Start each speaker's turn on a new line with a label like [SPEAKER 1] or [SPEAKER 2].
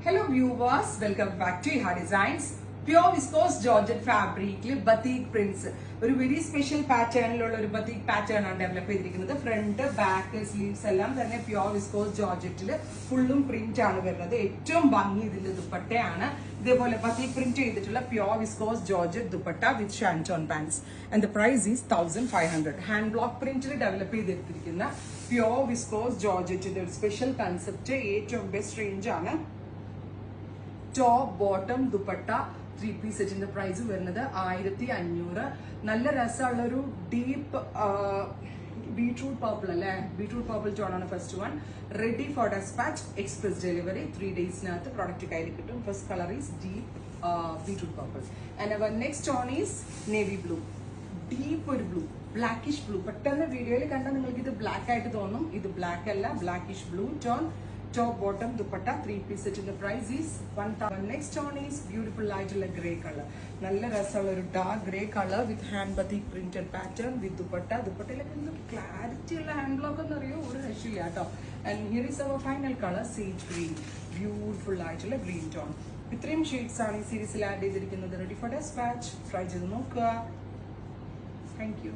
[SPEAKER 1] Hello viewers, welcome back to Iha Designs. Pure viscose georgette fabric batik prints. ഒരു very special പാറ്റേണിലുള്ള ഒരു batik pattern ആണ് develop ചെയ്തിരിക്കുന്നത്. Front back sleeves എല്ലാം തന്നെ pure viscous ജോർജറ്റിൽ ഫുള്ളും print ആണ് വരുന്നത്. ഏറ്റവും ഭംഗി ഇതിന്റെ ദുപ്പട്ടയാണ്. ഇതേപോലെ ബത്തിക് പ്രിന്റ് ചെയ്തിട്ടുള്ള pure viscose georgette dupatta with shantoon pants and the price is 1500. Hand block പ്രിന്റിൽ ഡെവലപ്പ് ചെയ്തെടുത്തിരിക്കുന്ന പ്യോർ വിസ്കോസ് ജോർജറ്റിന്റെ ഒരു സ്പെഷ്യൽ കൺസെപ്റ്റ് ഏറ്റവും ബെസ്റ്റ് റേഞ്ച് ആണ്. ടോപ്പ് ബോട്ടം ദുപ്പട്ട 3-piece സെറ്റിന്റെ പ്രൈസ് വരുന്നത് 1500. നല്ല രസമുള്ള ഒരു ഡീപ്പ് ബീട്രൂട്ട് പർപ്പിൾ അല്ലേ, ബീട്രൂട്ട് പർപ്പിൾ ടോൺ ആണ് first one. Ready for despatch, express delivery 3 daysനകത്ത് പ്രോഡക്റ്റ് കയ്യിൽ കിട്ടും. First colour is deep beetroot purple and അവർ next tone is navy blue. Deep ഒരു ബ്ലൂ, ബ്ലാക്കിഷ് ബ്ലൂ. പെട്ടെന്ന് വീഡിയോയിൽ കണ്ടാൽ നിങ്ങൾക്ക് ഇത് ബ്ലാക്ക് ആയിട്ട് തോന്നും. ഇത് ബ്ലാക്ക് അല്ല, blackish blue tone. Top bottom dupatta 3-piece set in the price is 1000. Next one is beautiful light grey color. Nalla rasala oru dark grey color with hand batik printed pattern with dupatta. Dupatta like clarity ulla hand block ennu ariyo oru rashilla ട്ടോ. And here is our final color sage green. Beautiful light green tone. ഇത്രയും shades ആണ് ഈ സീരീസിൽ add ചെയ്തിരിക്കുന്നത്. Ready for dispatch. Try ചെയ്ത് നോക്കുക. Thank you.